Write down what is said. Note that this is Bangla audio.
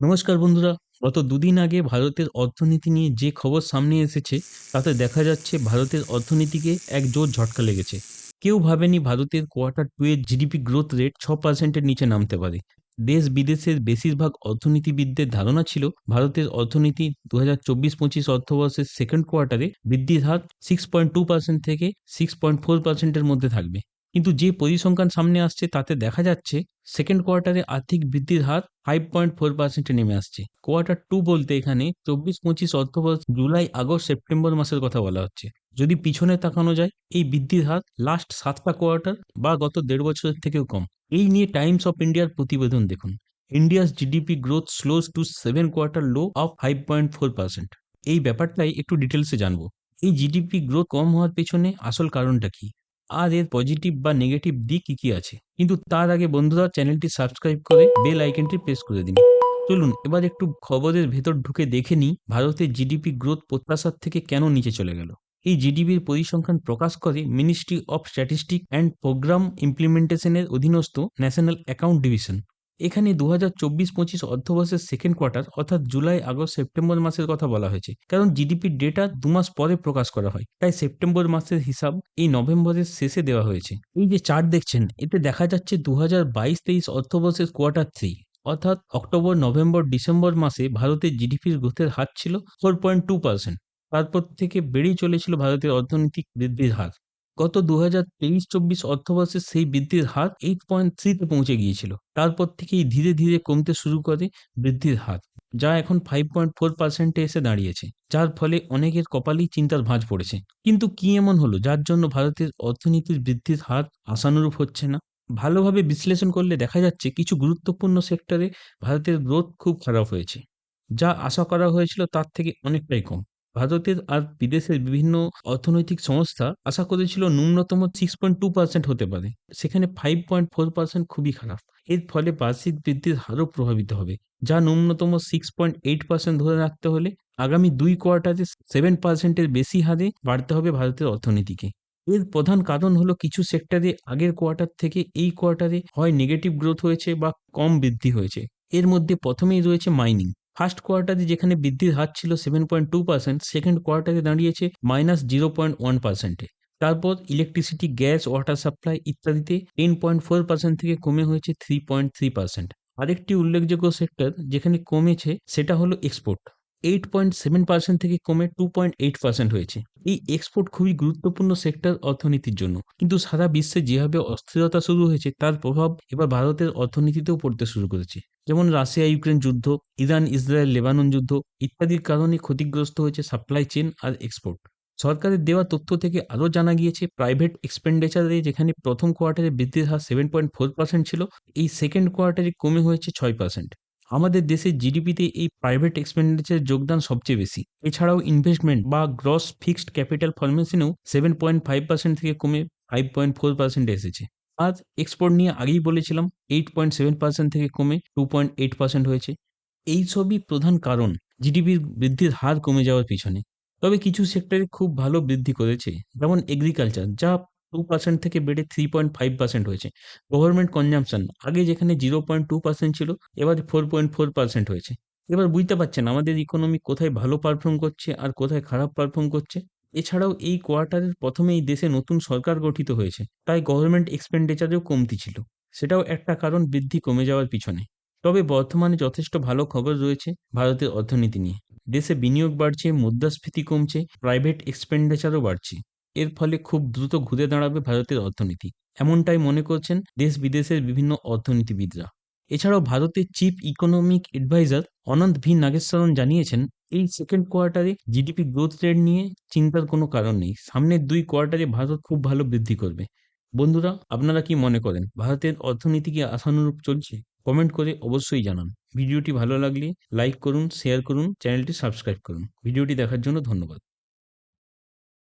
নমস্কার বন্ধুরা। গত দুদিন আগে ভারতের অর্থনীতি নিয়ে যে খবর সামনে এসেছে তাতে দেখা যাচ্ছে ভারতের অর্থনীতিকে এক জোর ঝটকা লেগেছে। কেউ ভাবেনি ভারতের কোয়ার্টার টু এর জিডিপি গ্রোথ রেট 6%-এর নিচে নামতে পারে। দেশ বিদেশের বেশিরভাগ অর্থনীতিবিদদের ধারণা ছিল ভারতের অর্থনীতি 2024-25 অর্থবর্ষের সেকেন্ড কোয়ার্টারে বৃদ্ধির হার 6.2% থেকে 6.4%-এর মধ্যে থাকবে। কিন্তু যে পরিসংখ্যান সামনে আসছে তাতে দেখা যাচ্ছে সেকেন্ড কোয়ার্টারে আর্থিক বৃদ্ধির হার 5.4%-এ নেমে আসছে। কোয়ার্টার টু বলতে এখানে 24-25 অর্থবর্ষ জুলাই, আগস্ট, সেপ্টেম্বর মাসের কথা বলা হচ্ছে। যদি পিছনে তাকানো যায়, এই বৃদ্ধির হার লাস্ট 7টা কোয়ার্টার বা গত 1.5 বছরের থেকেও কম। এই নিয়ে টাইমস অফ ইন্ডিয়ার প্রতিবেদন দেখুন। India's GDP growth slows to 7 quarter low of 5.4%। এই ব্যাপারটাই একটু ডিটেলসে জানবো। এই জিডিপি গ্রোথ কম হওয়ার পেছনে আসল কারণটা কি, আর এর পজিটিভ বা নেগেটিভ দিক কি কি আছে। কিন্তু তার আগে বন্ধুরা, চ্যানেলটি সাবস্ক্রাইব করে বেল আইকনটি প্রেস করে দিন। চলুন এবার একটু খবরের ভেতর ঢুকে দেখে নিই ভারতের জিডিপি গ্রোথ প্রত্যাশার থেকে কেন নিচে চলে গেল। এই জিডিপির পরিসংখ্যান প্রকাশ করে ministry of statistic and programme ইমপ্লিমেন্টেশনের অধীনস্থ ন্যাশনাল অ্যাকাউন্ট ডিভিশন। এখানে 2024-25 অর্থবর্ষের সেকেন্ড কোয়ার্টার অর্থাৎ জুলাই, আগস্ট, সেপ্টেম্বর মাসের কথা বলা হয়েছে, কারণ জিডিপির ডেটা 2 মাস পরে প্রকাশ করা হয়, তাই সেপ্টেম্বর মাসের হিসাব এই নভেম্বরের শেষে দেওয়া হয়েছে। এই যে চার্ট দেখছেন, এতে দেখা যাচ্ছে 2022-23 অর্থবর্ষের কোয়ার্টার থ্রি অর্থাৎ অক্টোবর, নভেম্বর, ডিসেম্বর মাসে ভারতের জিডিপির গ্রোথের হার ছিল 4.2%। তারপর থেকে বেড়েই চলেছিল ভারতের অর্থনৈতিক বৃদ্ধির হার। গত 2023-24 অর্থবর্ষে সেই বৃদ্ধির হার 8.3-তে পৌঁছে গিয়েছিল। তারপর থেকেই ধীরে ধীরে কমতে শুরু করে বৃদ্ধির হার, যা এখন 5.4%-এ এসে দাঁড়িয়েছে, যার ফলে অনেকের কপালেই চিন্তার ভাঁজ পড়েছে। কিন্তু কি এমন হলো যার জন্য ভারতের অর্থনীতির বৃদ্ধির হার আশানুরূপ হচ্ছে না? ভালোভাবে বিশ্লেষণ করলে দেখা যাচ্ছে কিছু গুরুত্বপূর্ণ সেক্টরে ভারতের গ্রোথ খুব খারাপ হয়েছে, যা আশা করা হয়েছিল তার থেকে অনেকটাই কম। ভারতের আর বিদেশের বিভিন্ন অর্থনৈতিক সংস্থা আশা করেছিল ন্যূনতম 6.2% হতে পারে, সেখানে 5.4% খুবই খারাপ। এর ফলে বার্ষিক বৃদ্ধির হারও প্রভাবিত হবে, যা ন্যূনতম 6.8% ধরে রাখতে হলে আগামী 2 কোয়ার্টারে 7%-এর বেশি হারে বাড়তে হবে ভারতের অর্থনীতিকে। এর প্রধান কারণ হলো কিছু সেক্টরে আগের কোয়ার্টার থেকে এই কোয়ার্টারে হয় নেগেটিভ গ্রোথ হয়েছে বা কম বৃদ্ধি হয়েছে। এর মধ্যে প্রথমেই রয়েছে মাইনিং। ফার্স্ট কোয়ার্টারে যেখানে বৃদ্ধির হার ছিল 7.2%, সেকেন্ড কোয়ার্টারে দাঁড়িয়েছে -0.1%-এ। তারপর ইলেকট্রিসিটি, গ্যাস, ওয়াটার সাপ্লাই ইত্যাদিতে 10.4% থেকে কমে হয়েছে 3.3%। আরেকটি উল্লেখযোগ্য সেক্টর যেখানে কমেছে সেটা হলো এক্সপোর্ট। 8.7% থেকে কমে 2.8% হয়েছে। এই এক্সপোর্ট খুবই গুরুত্বপূর্ণ সেক্টর অর্থনীতির জন্য। কিন্তু সারা বিশ্বে যেভাবে অস্থিরতা শুরু হয়েছে তার প্রভাব এবার ভারতের অর্থনীতিতেও পড়তে শুরু করেছে। যেমন রাশিয়া ইউক্রেন যুদ্ধ, ইরান ইসরায়েল লেবানন যুদ্ধ ইত্যাদির কারণে ক্ষতিগ্রস্ত হয়েছে সাপ্লাই চেইন আর এক্সপোর্ট। সরকারের দেওয়া তথ্য থেকে আরও জানা গিয়েছে প্রাইভেট এক্সপেন্ডিচারে যেখানে প্রথম কোয়ার্টারে বৃদ্ধির হার 7.4% ছিল, এই সেকেন্ড কোয়ার্টারে কমে হয়েছে 6%। আমাদের দেশের জিডিপিতে এই প্রাইভেট এক্সপেন্ডিচারের যোগদান সবচেয়ে বেশি। এছাড়াও ইনভেস্টমেন্ট বা গ্রস ফিক্সড ক্যাপিটাল ফরমেশনেও 7.5% থেকে কমে 5.4% এসেছে। আর এক্সপোর্ট নিয়ে আগেই বলেছিলাম, 8.7% থেকে কমে 2.8% হয়েছে। এই সবই প্রধান কারণ জিডিপির বৃদ্ধির হার কমে যাওয়ার পিছনে। তবে কিছু সেক্টরে খুব ভালো বৃদ্ধি করেছে, যেমন এগ্রিকালচার, যা 2% থেকে বেড়ে 3.5% হয়েছে। গভর্নমেন্ট কনজাম্পশন আগে যেখানে 0.2% ছিল, এবার 4.4% হয়েছে। এবার বুঝতে পারছেন আমাদের ইকোনমি কোথায় ভালো পারফর্ম করছে আর কোথায় খারাপ পারফর্ম করছে। এছাড়াও এই কোয়ার্টারের প্রথমেই দেশে নতুন সরকার গঠিত হয়েছে, তাই গভর্নমেন্ট এক্সপেন্ডিচারেও কমতি ছিল। সেটাও একটা কারণ বৃদ্ধি কমে যাওয়ার পিছনে। তবে বর্তমানে যথেষ্ট ভালো খবর রয়েছে ভারতের অর্থনীতি নিয়ে। দেশে বিনিয়োগ বাড়ছে, মুদ্রাস্ফীতি কমছে, প্রাইভেট এক্সপেন্ডিচারও বাড়ছে। এর ফলে খুব দ্রুত ঘুরে দাঁড়াবে ভারতের অর্থনীতি, এমনটাই মনে করছেন দেশ বিদেশের বিভিন্ন অর্থনীতিবিদরা। এছাড়াও ভারতের চিফ ইকোনমিক অ্যাডভাইজার অনন্ত ভি নাগেশ্বরন জানিয়েছেন, এই সেকেন্ড কোয়ার্টারে জিডিপি গ্রোথ রেট নিয়ে চিন্তার কোনো কারণ নেই। সামনের 2 কোয়ার্টারে ভারত খুব ভালো বৃদ্ধি করবে। বন্ধুরা, আপনারা কি মনে করেন ভারতের অর্থনীতি কি আশানুরূপ চলছে? কমেন্ট করে অবশ্যই জানান। ভিডিওটি ভালো লাগলে লাইক করুন, শেয়ার করুন, চ্যানেলটি সাবস্ক্রাইব করুন। ভিডিওটি দেখার জন্য ধন্যবাদ।